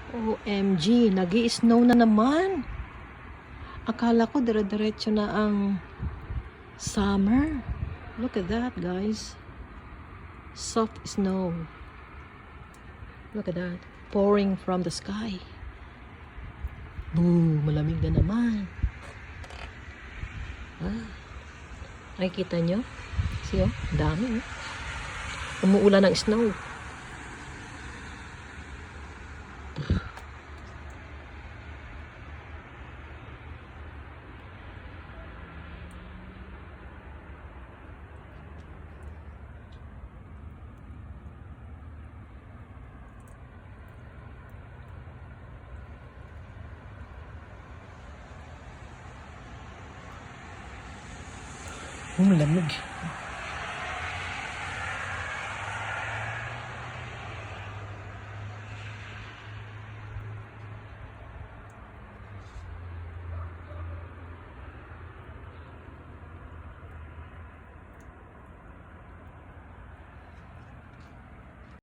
OMG, nag-i-snow na naman. Akala ko dire-diretso na ang summer. Look at that, guys. Soft snow. Look at that. Pouring from the sky. Boo, malamig na naman. Nakikita nyo? See, oh, dami. Umuulan ng snow. Malamig.